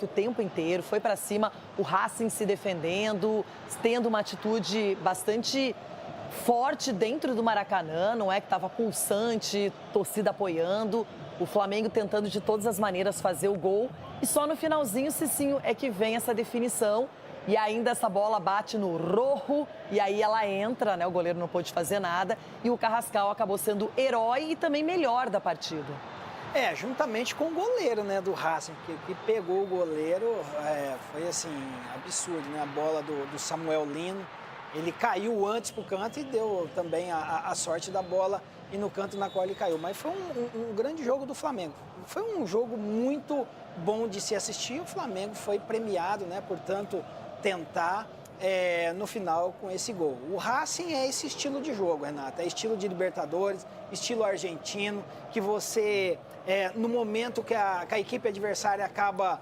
o tempo inteiro, foi para cima, o Racing se defendendo, tendo uma atitude bastante forte dentro do Maracanã, não é que estava pulsante, torcida apoiando, o Flamengo tentando de todas as maneiras fazer o gol e só no finalzinho, Cicinho, é que vem essa definição e ainda essa bola bate no rojo e aí ela entra, né? O goleiro não pôde fazer nada e o Carrascal acabou sendo herói e também melhor da partida. Juntamente com o goleiro, né, do Racing, que pegou o goleiro, foi assim, absurdo, né, a bola do Samuel Lino, ele caiu antes pro canto e deu também a sorte da bola e no canto na qual ele caiu, mas foi um grande jogo do Flamengo, foi um jogo muito bom de se assistir, o Flamengo foi premiado, né, portanto, tentar no final com esse gol. O Racing é esse estilo de jogo, Renata, é estilo de Libertadores, estilo argentino, que você, no momento que a equipe adversária acaba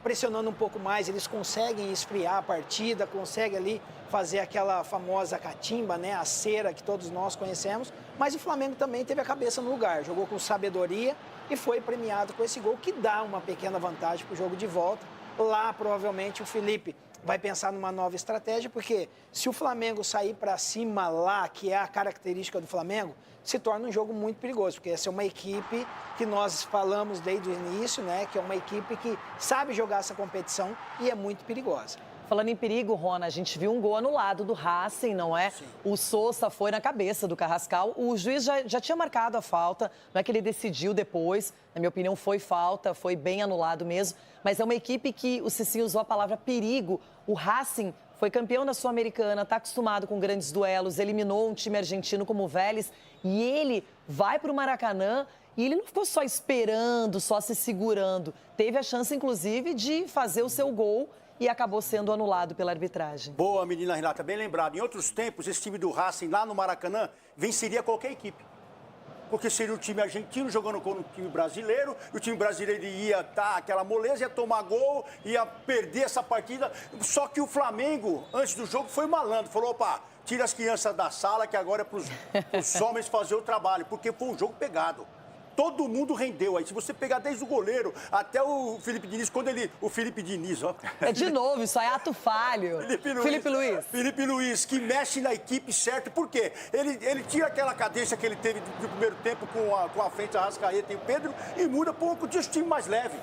pressionando um pouco mais, eles conseguem esfriar a partida, conseguem ali fazer aquela famosa catimba, né, a cera que todos nós conhecemos, mas o Flamengo também teve a cabeça no lugar, jogou com sabedoria e foi premiado com esse gol que dá uma pequena vantagem para o jogo de volta. Lá, provavelmente, o Felipe vai pensar numa nova estratégia, porque se o Flamengo sair para cima lá, que é a característica do Flamengo, se torna um jogo muito perigoso, porque essa é uma equipe que nós falamos desde o início, né, que é uma equipe que sabe jogar essa competição e é muito perigosa. Falando em perigo, Rona, a gente viu um gol anulado do Racing, não é? Sim. O Sousa foi na cabeça do Carrascal. O juiz já tinha marcado a falta, não é que ele decidiu depois. Na minha opinião, foi falta, foi bem anulado mesmo. Mas é uma equipe que o Cicinho usou a palavra perigo. O Racing foi campeão da Sul-Americana, está acostumado com grandes duelos, eliminou um time argentino como o Vélez. E ele vai para o Maracanã e ele não ficou só esperando, só se segurando. Teve a chance, inclusive, de fazer o seu gol e acabou sendo anulado pela arbitragem. Boa, menina Renata, bem lembrado. Em outros tempos, esse time do Racing lá no Maracanã venceria qualquer equipe. Porque seria o time argentino jogando com o time brasileiro, e o time brasileiro ia dar aquela moleza, ia tomar gol, ia perder essa partida. Só que o Flamengo, antes do jogo, foi malandro. Falou, opa, tira as crianças da sala, que agora é para os homens fazer o trabalho. Porque foi um jogo pegado. Todo mundo rendeu aí. Se você pegar desde o goleiro até o Felipe Diniz, o Felipe Diniz, ó. É de novo, isso é ato falho. Felipe Luiz, que mexe na equipe certo. Por quê? Ele tira aquela cadência que ele teve no primeiro tempo com a frente, a Arrascaeta e o Pedro, e muda para um time mais leve.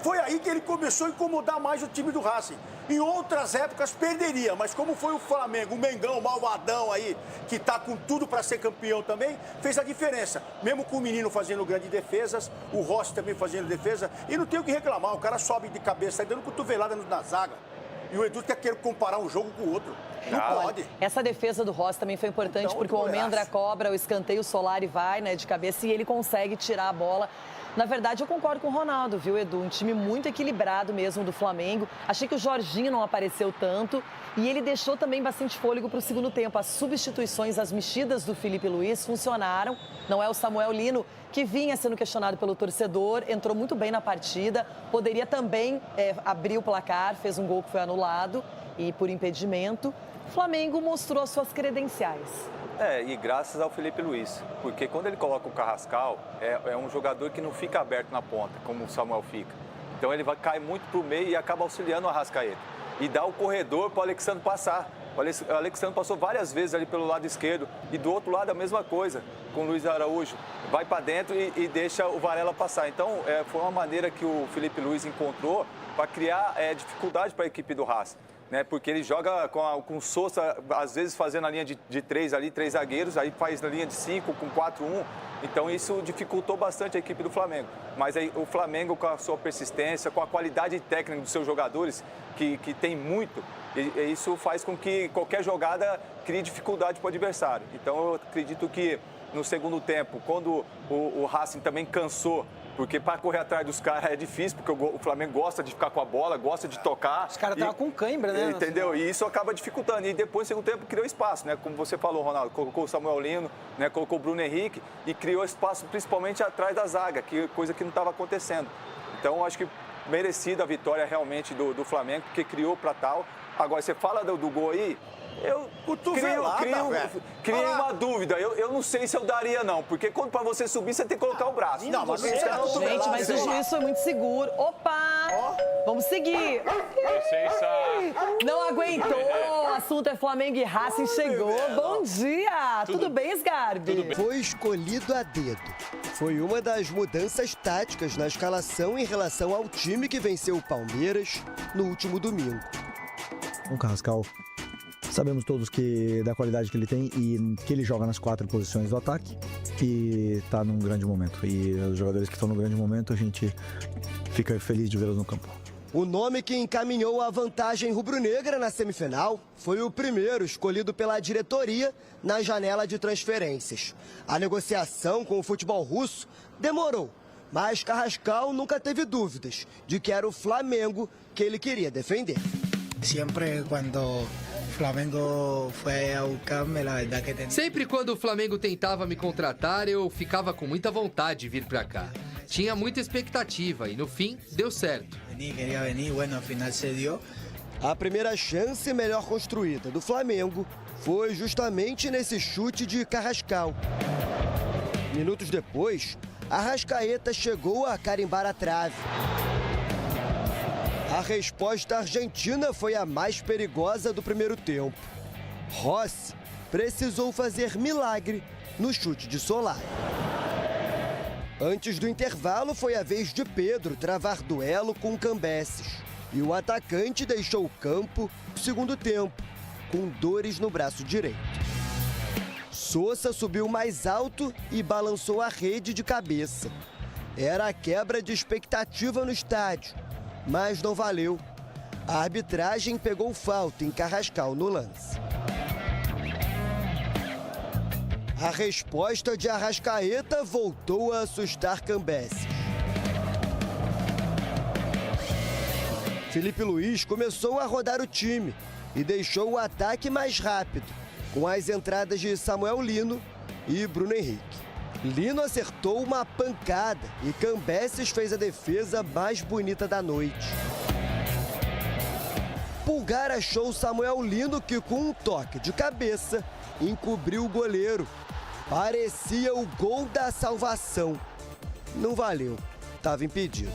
Foi aí que ele começou a incomodar mais o time do Racing. Em outras épocas perderia, mas como foi o Flamengo, o Mengão, o malvadão aí, que tá com tudo para ser campeão também, fez a diferença. Mesmo com o menino fazendo grandes defesas, o Rossi também fazendo defesa, e não tem o que reclamar, o cara sobe de cabeça, sai dando cotovelada na zaga. E o Edu quer comparar um jogo com o outro. Não pode. Essa defesa do Rossi também foi importante, então, porque o Almendra cobra o escanteio, o Solari vai, né, de cabeça, e ele consegue tirar a bola. Na verdade, eu concordo com o Ronaldo, viu, Edu? Um time muito equilibrado mesmo do Flamengo. Achei que o Jorginho não apareceu tanto e ele deixou também bastante fôlego para o segundo tempo. As substituições, as mexidas do Felipe Luiz funcionaram. Não é o Samuel Lino, que vinha sendo questionado pelo torcedor, entrou muito bem na partida. Poderia também abrir o placar, fez um gol que foi anulado e por impedimento. O Flamengo mostrou as suas credenciais. E graças ao Felipe Luiz, porque quando ele coloca o Carrascal, é um jogador que não fica aberto na ponta, como o Samuel fica. Então ele cair muito para o meio e acaba auxiliando o Arrascaeta. E dá o corredor para o Alexandre passar. O Alexandre passou várias vezes ali pelo lado esquerdo e do outro lado a mesma coisa, com o Luiz Araújo. Vai para dentro e deixa o Varela passar. Então foi uma maneira que o Felipe Luiz encontrou para criar dificuldade para a equipe do Racing. Né, porque ele joga com o Sousa, às vezes fazendo a linha de 3 ali, 3 zagueiros, aí faz na linha de 5 com 4-1. Então isso dificultou bastante a equipe do Flamengo. Mas aí o Flamengo, com a sua persistência, com a qualidade técnica dos seus jogadores, que tem muito, e isso faz com que qualquer jogada crie dificuldade para o adversário. Então eu acredito que no segundo tempo, quando o Racing também cansou, porque para correr atrás dos caras é difícil, porque o Flamengo gosta de ficar com a bola, gosta de tocar. Os caras estavam com cãibra, né? Entendeu? E isso acaba dificultando. E depois, no segundo tempo, criou espaço, né? Como você falou, Ronaldo, colocou o Samuel Lino, né? Colocou o Bruno Henrique e criou espaço principalmente atrás da zaga, coisa que não estava acontecendo. Então, acho que merecida a vitória realmente do Flamengo, porque criou para tal. Agora, você fala do gol aí, eu criei uma dúvida. Eu não sei se eu daria, não. Porque quando para você subir, você tem que colocar o braço. Gente, mas o juiz foi muito seguro. Opa! Vamos seguir. Licença. Não aguentou. O assunto é Flamengo e Racing. Chegou. Bom dia. Tudo bem, Sgarbi? Tudo bem. Foi escolhido a dedo. Foi uma das mudanças táticas na escalação em relação ao time que venceu o Palmeiras no último domingo. O Carrascal, sabemos todos que da qualidade que ele tem e que ele joga nas 4 posições do ataque e está num grande momento. E os jogadores que estão no grande momento, a gente fica feliz de vê-los no campo. O nome que encaminhou a vantagem rubro-negra na semifinal foi o primeiro escolhido pela diretoria na janela de transferências. A negociação com o futebol russo demorou, mas Carrascal nunca teve dúvidas de que era o Flamengo que ele queria defender. Sempre quando Flamengo foi a buscar-me, a verdade que tem... Sempre quando o Flamengo tentava me contratar, eu ficava com muita vontade de vir pra cá. Tinha muita expectativa e no fim deu certo. Queria venir, bueno, afinal se deu. A primeira chance melhor construída do Flamengo foi justamente nesse chute de Carrascal. Minutos depois, Arrascaeta chegou a carimbar a trave. A resposta argentina foi a mais perigosa do primeiro tempo. Rossi precisou fazer milagre no chute de Solari. Antes do intervalo, foi a vez de Pedro travar duelo com Cambeses. E o atacante deixou o campo no segundo tempo, com dores no braço direito. Sousa subiu mais alto e balançou a rede de cabeça. Era a quebra de expectativa no estádio, mas não valeu. A arbitragem pegou falta em Carrascal no lance. A resposta de Arrascaeta voltou a assustar Cambeses. Felipe Luiz começou a rodar o time e deixou o ataque mais rápido, com as entradas de Samuel Lino e Bruno Henrique. Lino acertou uma pancada e Cambeses fez a defesa mais bonita da noite. Pulgar achou Samuel Lino que, com um toque de cabeça, encobriu o goleiro. Parecia o gol da salvação. Não valeu, estava impedido.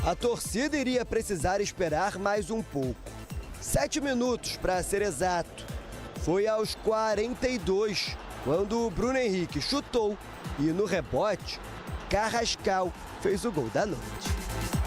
A torcida iria precisar esperar mais um pouco. 7 minutos, para ser exato. Foi aos 42, quando o Bruno Henrique chutou e, no rebote, Carrascal fez o gol da noite.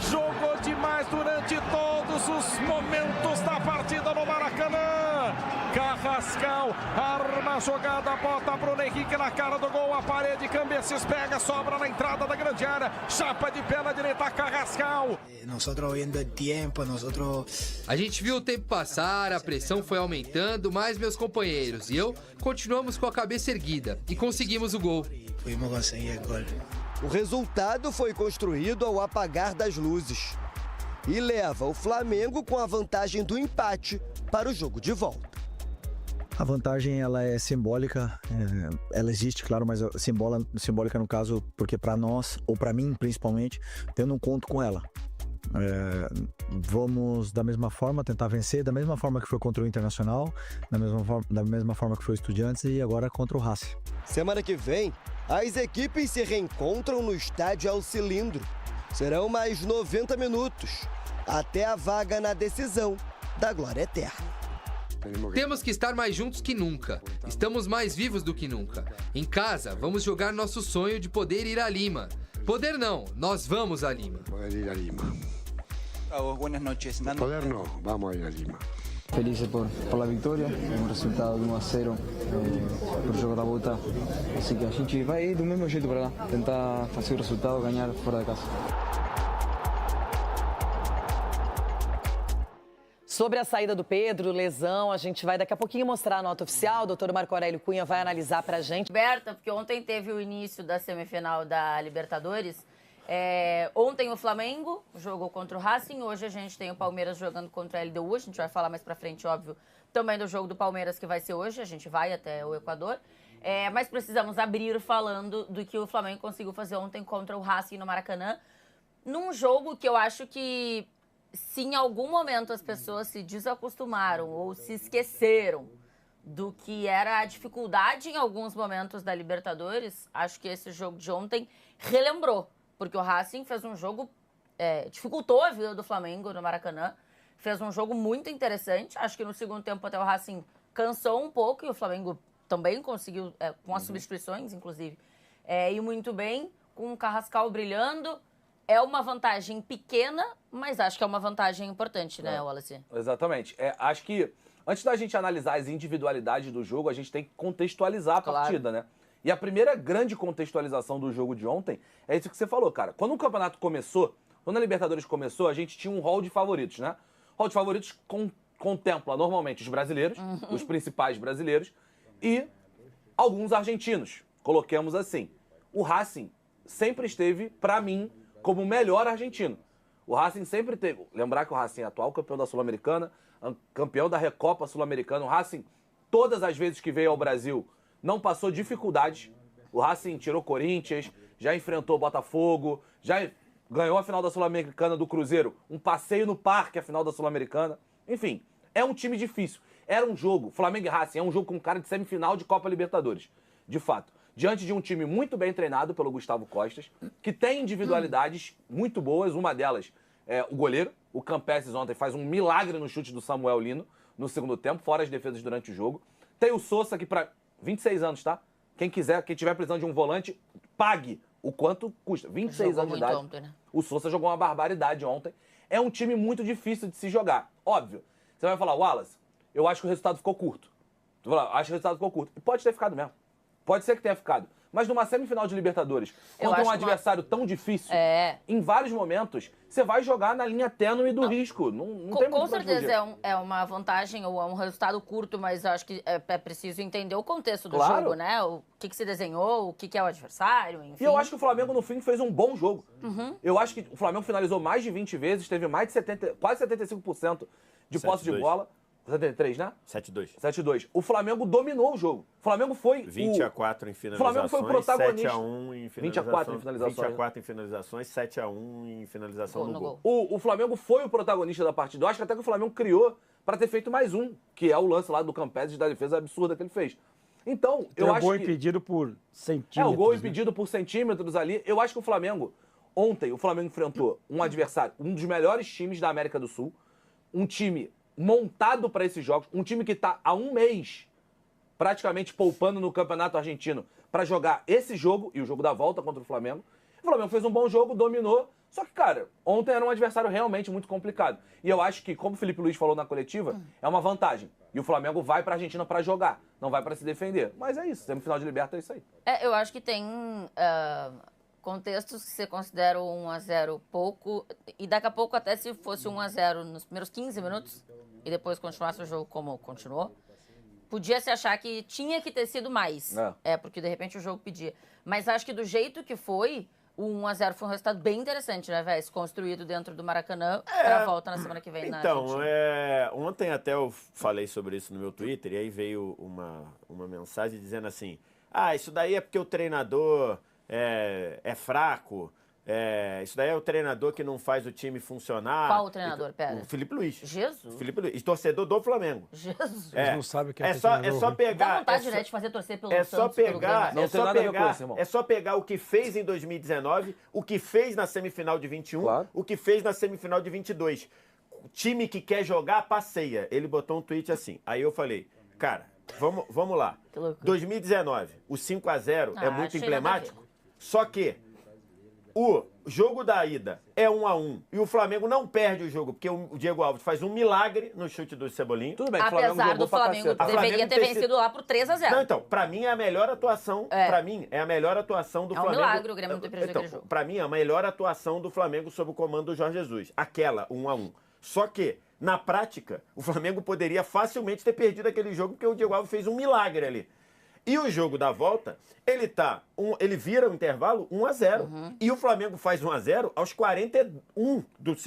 Jogou demais durante todos os momentos da partida no Maracanã. Carrascal arma a jogada, bota Bruno Henrique na cara do gol, a parede, Cambeses pega, sobra na entrada da grande área, chapa de pé na direita, Carrascal. Nosotros vendo o tempo, A gente viu o tempo passar, a pressão foi aumentando, mas meus companheiros e eu continuamos com a cabeça erguida e conseguimos o gol. Pudimos conseguir o gol. O resultado foi construído ao apagar das luzes e leva o Flamengo com a vantagem do empate para o jogo de volta. A vantagem, ela é simbólica, ela existe, claro, mas simbólica no caso, porque para nós, ou para mim principalmente, eu não conto com ela. Vamos da mesma forma tentar vencer, da mesma forma que foi contra o Internacional, da mesma forma que foi o Estudiantes e agora contra o Racing. Semana que vem, as equipes se reencontram no estádio El Cilindro. Serão mais 90 minutos, até a vaga na decisão da glória eterna. Temos que estar mais juntos que nunca. Estamos mais vivos do que nunca. Em casa, vamos jogar nosso sonho de poder ir a Lima. Poder não, nós vamos a Lima. Poder ir a Lima. Buenas noches. Poder no, vamos a ir a Lima. Felices por la vitória, um resultado de 1-0 por jogo da volta. Assim que a gente vai ir do mesmo jeito para lá, tentar fazer o resultado, ganhar fora de casa. Sobre a saída do Pedro, lesão, a gente vai daqui a pouquinho mostrar a nota oficial. O doutor Marco Aurélio Cunha vai analisar pra gente. Berta, porque ontem teve o início da semifinal da Libertadores. Ontem o Flamengo jogou contra o Racing, hoje a gente tem o Palmeiras jogando contra a LDU. A gente vai falar mais pra frente, óbvio, também do jogo do Palmeiras que vai ser hoje. A gente vai até o Equador. Mas precisamos abrir falando do que o Flamengo conseguiu fazer ontem contra o Racing no Maracanã. Num jogo que eu acho que, se em algum momento as pessoas se desacostumaram ou se esqueceram do que era a dificuldade em alguns momentos da Libertadores, acho que esse jogo de ontem relembrou. Porque o Racing fez um jogo dificultou a vida do Flamengo no Maracanã. Fez um jogo muito interessante. Acho que no segundo tempo até o Racing cansou um pouco e o Flamengo também conseguiu, com as substituições, inclusive, ir muito bem, com o Carrascal brilhando. É uma vantagem pequena, mas acho que é uma vantagem importante, né, Wallace? Exatamente. Acho que antes da gente analisar as individualidades do jogo, a gente tem que contextualizar a partida, né? E a primeira grande contextualização do jogo de ontem é isso que você falou, cara. Quando o campeonato começou, quando a Libertadores começou, a gente tinha um hall de favoritos, né? O hall de favoritos contempla normalmente os brasileiros, os principais brasileiros, e alguns argentinos, coloquemos assim. O Racing sempre esteve, pra mim, como o melhor argentino. O Racing sempre teve... Lembrar que o Racing é atual campeão da Sul-Americana, campeão da Recopa Sul-Americana. O Racing, todas as vezes que veio ao Brasil, não passou dificuldades. O Racing tirou Corinthians, já enfrentou Botafogo, já ganhou a final da Sul-Americana do Cruzeiro, um passeio no parque, a final da Sul-Americana. Enfim, é um time difícil. Era um jogo, Flamengo e Racing, é um jogo com cara de semifinal de Copa Libertadores, de fato. Diante de um time muito bem treinado pelo Gustavo Costas, que tem individualidades muito boas, uma delas é o goleiro. O Campeses ontem faz um milagre no chute do Samuel Lino no segundo tempo, fora as defesas durante o jogo. Tem o Sousa, que para 26 anos, tá? Quem quiser, quem tiver precisando de um volante, pague o quanto custa. 26 anos de idade. Ontem, né? O Sousa jogou uma barbaridade ontem. É um time muito difícil de se jogar. Óbvio. Você vai falar, Wallace, eu acho que o resultado ficou curto. Tu vai falar, acho que o resultado ficou curto. E pode ter ficado mesmo. Pode ser que tenha ficado. Mas numa semifinal de Libertadores, contra um adversário tão difícil, em vários momentos, você vai jogar na linha tênue do risco. Não tem muito Com certeza é uma vantagem ou é um resultado curto, mas eu acho que é preciso entender o contexto do jogo, né? O que se desenhou, o que é o adversário, enfim. E eu acho que o Flamengo, no fim, fez um bom jogo. Eu acho que o Flamengo finalizou mais de 20 vezes, teve mais de quase 75% de posse de bola. 73, né? 7-2. 7-2. O Flamengo dominou o jogo. O Flamengo foi 20-4 em finalizações. O Flamengo foi o protagonista. 7-1 em finalizações. 24 em finalizações. 24 em finalizações, 7-1 em finalização no gol. O Flamengo foi o protagonista da partida. Eu acho que até que o Flamengo criou para ter feito mais um, que é o lance lá do Campeses da defesa absurda que ele fez. Então, eu acho que... o gol impedido por centímetros. o gol impedido por centímetros ali. Eu acho que o Flamengo... Ontem, o Flamengo enfrentou um adversário, um dos melhores times da América do Sul. Um time montado para esses jogos, um time que está há um mês praticamente poupando no Campeonato Argentino para jogar esse jogo e o jogo da volta contra o Flamengo. O Flamengo fez um bom jogo, dominou, só que, cara, ontem era um adversário realmente muito complicado. E eu acho que, como o Felipe Luiz falou na coletiva, é uma vantagem. E o Flamengo vai para a Argentina para jogar, não vai para se defender. Mas é isso, semifinal de Libertadores é isso aí. Eu acho que tem contextos que você considera o 1-0 pouco, e daqui a pouco até se fosse 1-0 nos primeiros 15 minutos, e depois continuasse o jogo como continuou, podia se achar que tinha que ter sido mais. Porque de repente o jogo pedia. Mas acho que do jeito que foi, o 1-0 foi um resultado bem interessante, né, Vés? Construído dentro do Maracanã para a volta na semana que vem na Argentina. Ontem até eu falei sobre isso no meu Twitter, e aí veio uma mensagem dizendo assim, isso daí é porque o treinador é fraco, isso daí é o treinador que não faz o time funcionar. Qual o treinador, pera? O Felipe Luiz. Jesus? Felipe Luiz, torcedor do Flamengo. Jesus. Eles não sabem o que é só pegar... Dá vontade, né, de fazer torcer pelo Santos, pelo só pegar o que fez em 2019, o que fez na semifinal de 21, o que fez na semifinal de 22. O time que quer jogar, passeia. Ele botou um tweet assim. Aí eu falei, cara, vamos lá. 2019, o 5-0 é muito emblemático, só que o jogo da ida é 1-1 e o Flamengo não perde o jogo, porque o Diego Alves faz um milagre no chute do Cebolinha. Tudo bem, apesar do Flamengo deveria ter vencido lá por 3-0. Não, então, pra mim é a melhor atuação, pra mim é a melhor atuação do Flamengo. É um milagre o Grêmio não ter perdido aquele jogo. Pra mim é a melhor atuação do Flamengo sob o comando do Jorge Jesus, aquela 1-1. Só que, na prática, o Flamengo poderia facilmente ter perdido aquele jogo, porque o Diego Alves fez um milagre ali. E o jogo da volta, ele vira o intervalo 1-0. E o Flamengo faz 1-0 aos 41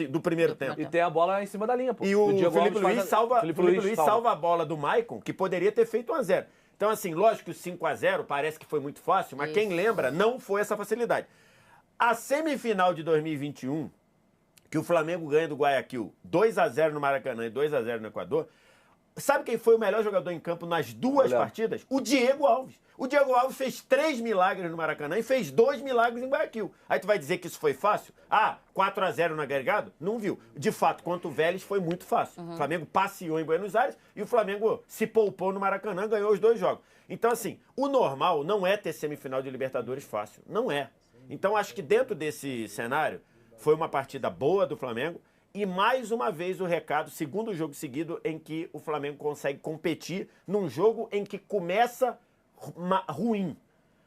do primeiro tempo. E tem a bola em cima da linha, pô. E o Felipe Luiz salva a bola do Maicon, que poderia ter feito 1-0. Então, assim, lógico que o 5-0 parece que foi muito fácil, mas quem lembra, não foi essa facilidade. A semifinal de 2021, que o Flamengo ganha do Guayaquil 2-0 no Maracanã e 2-0 no Equador, Sabe quem foi o melhor jogador em campo nas duas partidas? O Diego Alves. O Diego Alves fez 3 milagres no Maracanã e fez 2 milagres em Guayaquil. Aí tu vai dizer que isso foi fácil? 4-0 no agregado? Não viu. De fato, quanto o Vélez foi muito fácil. O Flamengo passeou em Buenos Aires e o Flamengo se poupou no Maracanã, ganhou os 2 jogos. Então, assim, o normal não é ter semifinal de Libertadores fácil. Não é. Então, acho que dentro desse cenário, foi uma partida boa do Flamengo. E mais uma vez o recado, segundo jogo seguido, em que o Flamengo consegue competir num jogo em que começa ruim.